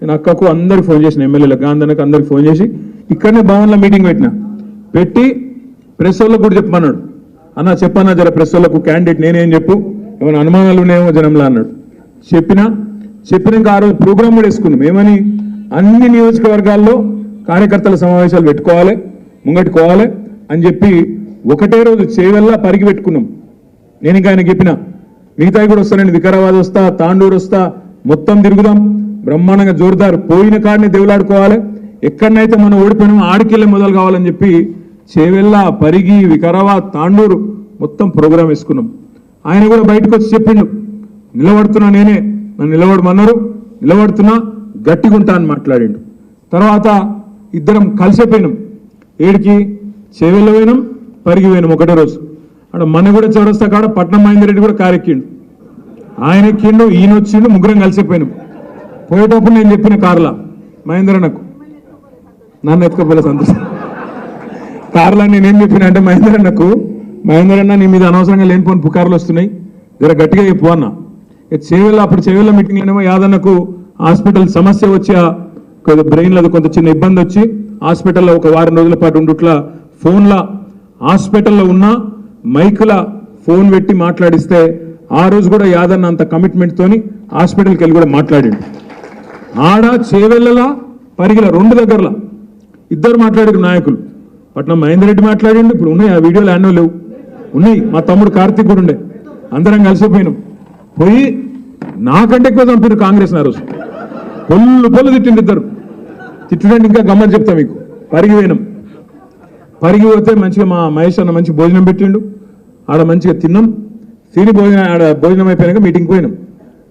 నేను అక్కకు అందరికి ఫోన్ చేసిన, ఎమ్మెల్యేలకు గాంధీకి అందరికి ఫోన్ చేసి ఇక్కడనే భవన్లో మీటింగ్ పెట్టి ప్రెస్ వాళ్ళకు కూడా చెప్పమన్నాడు. అన్న చెప్పన్నా జర ప్రెస్ వాళ్ళకు క్యాండిడేట్ నేనేం చెప్పు, ఏమైనా అనుమానాలు ఉన్నాయేమో జనంలో అన్నాడు. చెప్పినాక ఆ రోజు ప్రోగ్రామ్ కూడా వేసుకున్నాం. ఏమని, అన్ని నియోజకవర్గాల్లో కార్యకర్తల సమావేశాలు పెట్టుకోవాలి, ముంగట్టుకోవాలి అని చెప్పి ఒకటే రోజు చేవెల్లా పరిగి పెట్టుకున్నాం. నేను ఇంకా ఆయన చెప్పిన మిగతాయి కూడా వస్తానండి, వికారాబాద్ వస్తా, తాండూరు వస్తా, మొత్తం తిరుగుదాం, బ్రహ్మాండంగా జోరుదారు పోయిన కాడిని దేవులాడుకోవాలి, ఎక్కడనైతే మనం ఓడిపోయినామో ఆడికెళ్ళే మొదలు కావాలని చెప్పి చేవెల్లా, పరిగి, వికారాబాద్, తాండూరు మొత్తం ప్రోగ్రాం వేసుకున్నాం. ఆయన కూడా బయటకు వచ్చి చెప్పిండు, నిలబడుతున్నా నేనే, నన్ను నిలబడమన్నారు, నిలబడుతున్నా, గట్టిగా ఉంటా అని మాట్లాడిండు. తర్వాత ఇద్దరం కలిసిపోయినాం. ఏడికి, చేవెళ్ళ పోయినాం, పరిగి పోయినాం ఒకటే రోజు. అక్కడ మన కూడా చౌరస్తా కాడ పట్నం మహేందర్ రెడ్డి కూడా కారు ఎక్కిండు, ఆయన ఎక్కిండు, ఈయన వచ్చిండు, ముగ్గురం కలిసిపోయినాం. పోయేటప్పుడు నేను చెప్పిన కార్లా మహేందర్ అన్నకు, నన్ను ఎత్తుకోపోలే సంతోషం. కార్లా నేనేం చెప్పిన అంటే మహేందర్ అన్న నీ మీద అనవసరంగా లేనిపోని పుకార్లు వస్తున్నాయి, జర గట్టిగా చెప్పు అన్న. అప్పుడు చేవెళ్ళ మీటింగ్లోనేమో యాదన్నకు హాస్పిటల్ సమస్య వచ్చి బ్రెయిన్లో కొంత చిన్న ఇబ్బంది వచ్చి హాస్పిటల్లో ఒక వారం రోజుల పాటు ఉండుట్లా ఫోన్లా హాస్పిటల్లో ఉన్న మైకుల ఫోన్ పెట్టి మాట్లాడిస్తే ఆ రోజు కూడా యాదన్న అంత కమిట్మెంట్తోని హాస్పిటల్కి వెళ్ళి కూడా మాట్లాడిండు. ఆడ చేవెళ్ళలా పరిగిల రెండు దగ్గరలా ఇద్దరు మాట్లాడారు నాయకులు. పట్నం మహేందర్ రెడ్డి మాట్లాడిండు, ఇప్పుడు ఉన్నాయి ఆ వీడియోలు యాన్నో లేవు, ఉన్నాయి. మా తమ్ముడు కార్తీక్ కూడా ఉండే, అందరం కలిసిపోయినాం. పోయి నాకంటే ఎక్కువ చంపారు కాంగ్రెస్ ఆ రోజు, పొల్లు తిట్టిండు ఇద్దరు. తిట్టడానికి ఇంకా గమ్మని చెప్తా మీకు. పరిగి పోయినాం, పరిగి పోతే మంచిగా మా మహేష్ అన్న మంచి భోజనం పెట్టిండు, ఆడ మంచిగా తిన్నాం. తిని భోజనం అయిపోయినాక మీటింగ్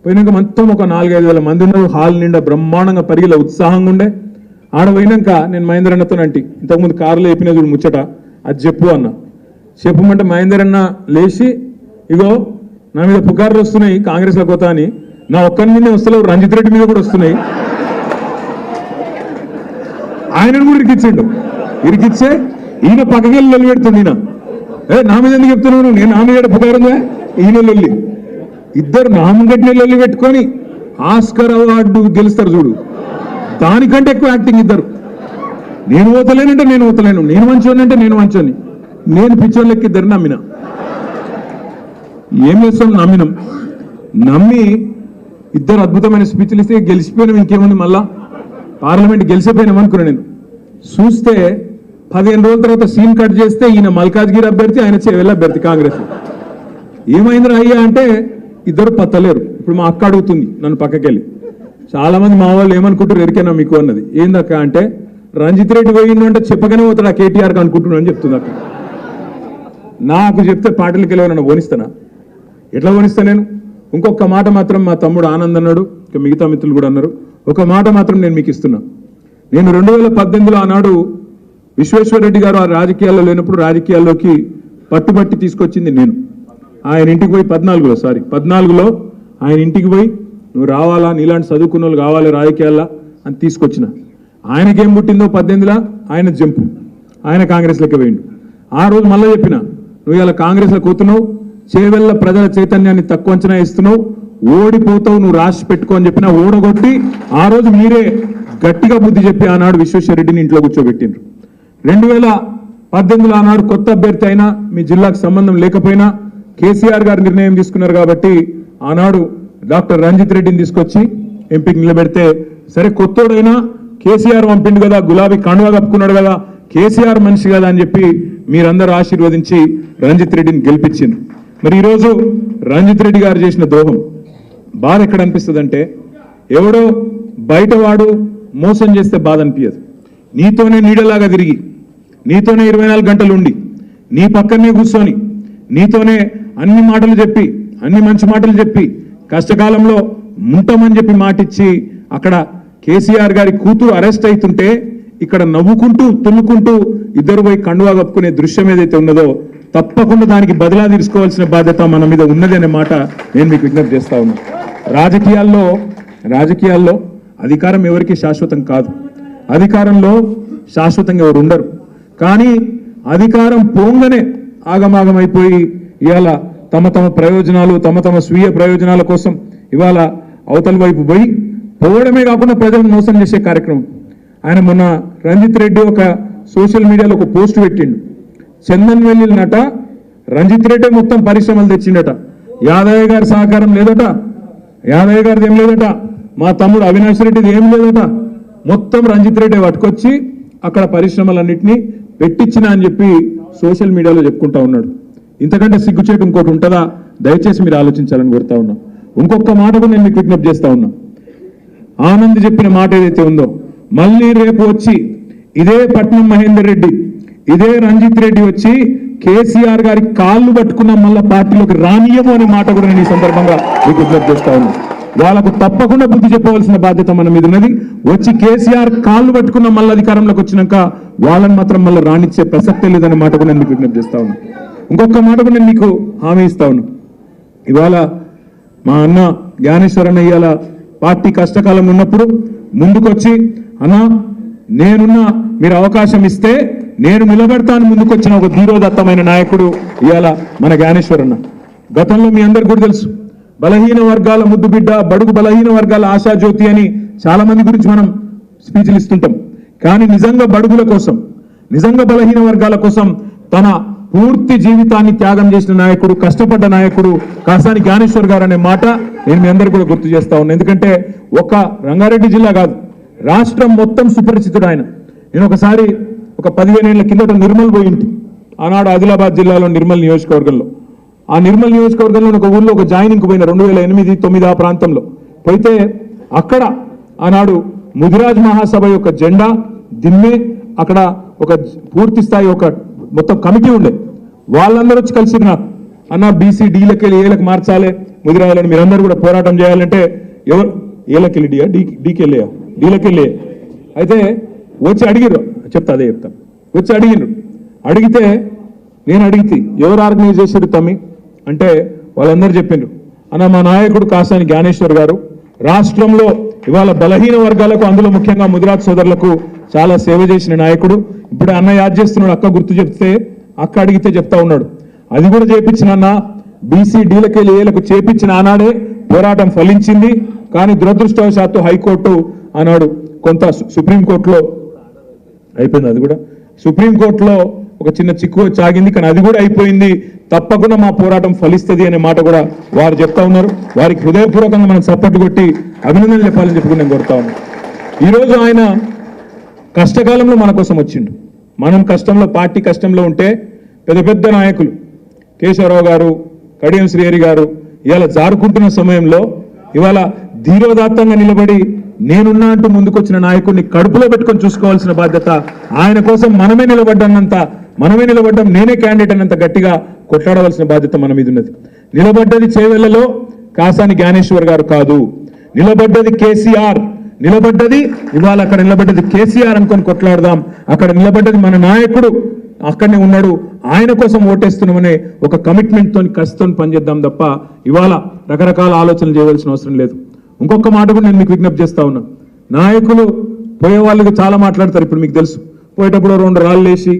పోయినాక మొత్తం ఒక 4-5 మంది ఉన్నారు. హాల్ నిండా బ్రహ్మాండంగా పరిగిలో ఉత్సాహంగా ఉండే. ఆడ పోయినాక నేను మహేందర్ అన్నతో ఇంతకుముందు కారులో చెప్పిన చూడు ముచ్చట, అది చెప్పు అన్న. చెప్పమంటే మహేందర్ అన్న లేచి, ఇగో నా మీద పుకార్లు వస్తున్నాయి కాంగ్రెస్లో పోతా అని, నా ఒక్కరి మీదే వస్తలేవు, రంజిత్ రెడ్డి మీద కూడా వస్తున్నాయి. ఆయనను కూడా ఇరికిచ్చే ఈయన పక్కకెళ్ళి లొల్లి పెడుతుంది. ఈయన నా మీద ఎందుకు చెప్తున్నాను, నేను నా మీద పుకారుందా, ఈయన లొల్లి. ఇద్దరు నామగడ్డి లొల్లి పెట్టుకొని ఆస్కర్ అవార్డు గెలుస్తారు చూడు, దానికంటే ఎక్కువ యాక్టింగ్ ఇద్దరు. నేను పోతలేనంటే నేను పోతలేను, నేను మంచోని అంటే నేను మంచోని, నేను పిచ్చోళ్ళకి ఇద్దరు నమ్మిన. ఏం చేస్తాం, నమ్మి ఇద్దరు అద్భుతమైన స్పీచ్లు ఇస్తే గెలిచిపోయినాం. ఇంకేముంది, మళ్ళా పార్లమెంట్ గెలిచిపోయినాం అనుకున్నా. నేను చూస్తే 15 రోజుల తర్వాత సీన్ కట్ చేస్తే ఈయన మల్కాజ్గిరి అభ్యర్థి, ఆయన చేవెళ్ళ అభ్యర్థి కాంగ్రెస్. ఏమైందిరా అయ్యా అంటే ఇద్దరు పత్తలేరు. ఇప్పుడు మా అక్క అడుగుతుంది నన్ను పక్కకెళ్ళి, చాలా మంది మా వాళ్ళు ఏమనుకుంటారు ఎరికేనా మీకు అన్నది. ఏందక్క అంటే, రంజిత్ రెడ్డి పోయిండు అంటే చెప్పగానే పోతాడు ఆ కేటీఆర్కి అనుకుంటున్నాను అని చెప్తుంది అక్క. నాకు చెప్తే పార్టీలకి వెళ్ళి నన్ను ఓనిస్తానా, ఎట్లా ఓనిస్తా నేను? ఇంకొక మాట మాత్రం మా తమ్ముడు ఆనంద్ అన్నాడు, ఇక మిగతా మిత్రులు కూడా అన్నారు, ఒక మాట మాత్రం నేను మీకు ఇస్తున్నా. నేను 2018లో ఆనాడు విశ్వేశ్వరరెడ్డి గారు ఆ రాజకీయాల్లో లేనప్పుడు రాజకీయాల్లోకి పట్టుబట్టి తీసుకొచ్చింది నేను. ఆయన ఇంటికి పోయి 14లో ఆయన ఇంటికి పోయి, నువ్వు రావాలా, నీలాంటి చదువుకున్న వాళ్ళు కావాలి రాజకీయాల్లో అని తీసుకొచ్చిన. ఆయనకేం పుట్టిందో 18లో ఆయన జంపు, ఆయన కాంగ్రెస్లోకి పోయిండు. ఆ రోజు మళ్ళీ చెప్పిన, నువ్వు ఇలా కాంగ్రెస్లో కూతున్నావు, చేవెళ్ళ ప్రజల చైతన్యాన్ని తక్కువ అంచనా ఇస్తున్నావు, ఓడిపోతావు, నువ్వు రాసి పెట్టుకో అని చెప్పిన. ఓడగొట్టి ఆ రోజు మీరే గట్టిగా బుద్ధి చెప్పి ఆనాడు విశ్వేశ్వరరెడ్డిని ఇంట్లో కూర్చోబెట్టిండ్రు. 2018లో ఆనాడు కొత్త అభ్యర్థి అయినా, మీ జిల్లాకు సంబంధం లేకపోయినా కేసీఆర్ గారు నిర్ణయం తీసుకున్నారు కాబట్టి ఆనాడు డాక్టర్ రంజిత్ రెడ్డిని తీసుకొచ్చి ఎంపీకి నిలబెడితే, సరే కొత్తోడైనా కేసీఆర్ పంపిండు కదా, గులాబీ కండువా కప్పుకున్నాడు కదా, కేసీఆర్ మనిషి కదా అని చెప్పి మీరందరూ ఆశీర్వదించి రంజిత్ రెడ్డిని గెలిపించింది. మరి ఈరోజు రంజిత్ రెడ్డి గారు చేసిన ద్రోహం బాధ ఎక్కడ అనిపిస్తుంది అంటే, ఎవడో బయటవాడు మోసం చేస్తే బాధ అనిపించదు. నీతోనే నీడలాగా తిరిగి, నీతోనే 24 గంటలు ఉండి, నీ పక్కనే కూర్చొని, నీతోనే అన్ని మాటలు చెప్పి, అన్ని మంచి మాటలు చెప్పి, కష్టకాలంలో ఉంటామని చెప్పి మాటిచ్చి, అక్కడ కేసీఆర్ గారి కూతురు అరెస్ట్ అవుతుంటే ఇక్కడ నవ్వుకుంటూ తుమ్ముకుంటూ ఇద్దరు పోయి కండువా కప్పుకునే దృశ్యం ఏదైతే ఉన్నదో, తప్పకుండా దానికి బదిలా తీసుకోవాల్సిన బాధ్యత మన మీద ఉన్నది అనే మాట నేను మీకు విజ్ఞప్తి చేస్తా ఉన్నా. రాజకీయాల్లో అధికారం ఎవరికి శాశ్వతం కాదు, అధికారంలో శాశ్వతంగా ఎవరు ఉండరు. కానీ అధికారం పోంగనే ఆగమాగమైపోయి ఇవాళ తమ ప్రయోజనాలు, తమ స్వీయ ప్రయోజనాల కోసం ఇవాళ అవతల వైపు పోయి పోవడమే కాకుండా ప్రజలను మోసం చేసే కార్యక్రమం. ఆయన మొన్న రంజిత్ రెడ్డి ఒక సోషల్ మీడియాలో ఒక పోస్ట్ పెట్టిండు. చందన్ వెల్లి నట రంజిత్ రెడ్డి మొత్తం పరిశ్రమలు తెచ్చిండట, యాదయ్య గారి సహకారం లేదట, యాదయ్య గారిది ఏం లేదట, మా తమ్ముడు అవినాష్ రెడ్డిది ఏం లేదట, మొత్తం రంజిత్ రెడ్డి పట్టుకొచ్చి అక్కడ పరిశ్రమలన్నింటినీ పెట్టించిన అని చెప్పి సోషల్ మీడియాలో చెప్పుకుంటా ఉన్నాడు. ఇంతకంటే సిగ్గుచేటు ఇంకోటి ఉంటుందా? దయచేసి మీరు ఆలోచించాలని కోరుతా ఉన్నా. ఇంకొక మాట కూడా నేను మీకు విజ్ఞప్తి చేస్తా ఉన్నా. ఆనంద్ చెప్పిన మాట ఏదైతే ఉందో, మళ్ళీ రేపు వచ్చి ఇదే పట్నం మహేందర్ రెడ్డి, ఇదే రంజిత్ రెడ్డి వచ్చి కేసీఆర్ గారి కాళ్ళు పట్టుకున్న మళ్ళా పార్టీలోకి రానియము అనే మాట కూడా నేను ఈ సందర్భంగా మీకు విజ్ఞప్తి చేస్తా ఉన్నా. వాళ్ళకు తప్పకుండా బుద్ధి చెప్పవలసిన బాధ్యత మన మీద ఉన్నది. వచ్చి కేసీఆర్ కాళ్ళు పట్టుకున్న మళ్ళీ అధికారంలోకి వచ్చినాక వాళ్ళని మాత్రం మళ్ళీ రానిచ్చే ప్రసక్తే లేదనే మాట కూడా నేను మీకు విజ్ఞప్తి చేస్తా ఉన్నా. ఇంకొక మాట కూడా నేను మీకు హామీ ఇస్తా ఉన్నా. ఇవాళ మా అన్న జ్ఞానేశ్వర్ అన్న ఇవాళ పార్టీ కష్టకాలం ఉన్నప్పుడు ముందుకొచ్చి అన్న నేనున్నా, మీరు అవకాశం ఇస్తే నేను నిలబడతాను ముందుకొచ్చిన ఒక ధీరోదత్తమైన నాయకుడు ఇవాళ మన జ్ఞానేశ్వర్ అన్న. గతంలో మీ అందరికి కూడా తెలుసు, బలహీన వర్గాల ముద్దు బిడ్డ, బడుగు బలహీన వర్గాల ఆశాజ్యోతి అని చాలా మంది గురించి మనం స్పీచ్లు ఇస్తుంటాం. కానీ నిజంగా బడుగుల కోసం, నిజంగా బలహీన వర్గాల కోసం తన పూర్తి జీవితాన్ని త్యాగం చేసిన నాయకుడు, కష్టపడ్డ నాయకుడు కాసాని జ్ఞానేశ్వర్ గారు అనే మాట నేను మీ అందరికీ కూడా గుర్తు చేస్తా ఉన్నాను. ఎందుకంటే ఒక రంగారెడ్డి జిల్లా కాదు, రాష్ట్రం మొత్తం సుపరిచితుడు ఆయన. నేను ఒకసారి ఒక 15 ఏళ్ల కిందట నిర్మల్ పోయింటి, ఆనాడు ఆదిలాబాద్ జిల్లాలో నిర్మల్ నియోజకవర్గంలో. ఆ నిర్మల్ నియోజకవర్గంలో ఒక ఊళ్ళో ఒక జాయినింగ్ పోయిన 2008-9 ఆ ప్రాంతంలో పోయితే అక్కడ ఆనాడు ముదిరాజ్ మహాసభ యొక్క జెండా దిమ్మే, అక్కడ ఒక పూర్తి స్థాయి ఒక మొత్తం కమిటీ ఉండే. వాళ్ళందరూ వచ్చి కలిసి నాకు అన్న బీసీ డీలకి ఏలకు మార్చాలి ముదిరాజులని, మీరందరూ కూడా పోరాటం చేయాలంటే ఎవరు ఏలకెళ్ళి డీకెళ్ళే డీలకెళ్ళే అయితే వచ్చి అడిగిరు, చెప్తా అదే చెప్తాను. వచ్చి అడిగిరు, అడిగితే నేను అడిగితే ఎవరు ఆర్గనైజ్ చేశారు తమ్మి అంటే వాళ్ళందరూ చెప్పిండ్రు, అన్న మా నాయకుడు కాసాని జ్ఞానేశ్వర్ గారు రాష్ట్రంలో ఇవాళ బలహీన వర్గాలకు, అందులో ముఖ్యంగా ముదిరాజ్ సోదరులకు చాలా సేవ చేసిన నాయకుడు. ఇప్పుడు అన్న యాద్ చేస్తున్నాడు, అక్క గుర్తు చెప్తే అక్క అడిగితే చెప్తా ఉన్నాడు. అది కూడా చేపించిన అన్న బీసీ డీలకెళ్ళి ఏలకు చేపించిన ఆనాడే పోరాటం ఫలించింది. కానీ దురదృష్టవశాత్తు హైకోర్టు ఆనాడు కొంత సుప్రీంకోర్టులో అయిపోయింది, అది కూడా సుప్రీంకోర్టులో ఒక చిన్న చిక్కు వచ్చి ఆగింది. కానీ అది కూడా అయిపోయింది, తప్పకుండా మా పోరాటం ఫలిస్తుంది అనే మాట కూడా వారు చెప్తా ఉన్నారు. వారికి హృదయపూర్వకంగా మనం సపోర్ట్ కొట్టి అభినందనలు చెప్పాలని చెప్పుకుని నేను కోరుతా ఉన్నాను. ఈరోజు ఆయన కష్టకాలంలో మన కోసం వచ్చిండు. మనం కష్టంలో, పార్టీ కష్టంలో ఉంటే పెద్ద పెద్ద నాయకులు కేశవరావు గారు, కడియం శ్రీహరి గారు ఇవాళ జారుకుంటున్న సమయంలో ఇవాళ ధీరోదాత్తంగా నిలబడి నేనున్నా అంటూ ముందుకొచ్చిన నాయకుడిని కడుపులో పెట్టుకొని చూసుకోవాల్సిన బాధ్యత ఆయన కోసం మనమే నిలబడ్డం, నేనే క్యాండిడేట్ అన్నంత గట్టిగా కొట్లాడవలసిన బాధ్యత మన మీద ఉన్నది. నిలబడ్డది చేవెళ్లలో కాసాని జ్ఞానేశ్వర్ గారు కాదు, నిలబడ్డది కేసీఆర్, నిలబడ్డది ఇవాళ అక్కడ నిలబడ్డది కేసీఆర్ అనుకొని కొట్లాడదాం. అక్కడ నిలబడ్డది మన నాయకుడు, అక్కడనే ఉన్నాడు, ఆయన కోసం ఓటేస్తున్నామనే ఒక కమిట్మెంట్ తోని కసితో పనిచేద్దాం తప్ప ఇవాళ రకరకాల ఆలోచనలు చేయవలసిన అవసరం లేదు. ఇంకొక మాట కూడా నేను మీకు విజ్ఞప్తి చేస్తా ఉన్నా. నాయకులు పోయే వాళ్ళకి చాలా మాట్లాడతారు. ఇప్పుడు మీకు తెలుసు, పోయేటప్పుడు 2 రాళ్ళు వేసి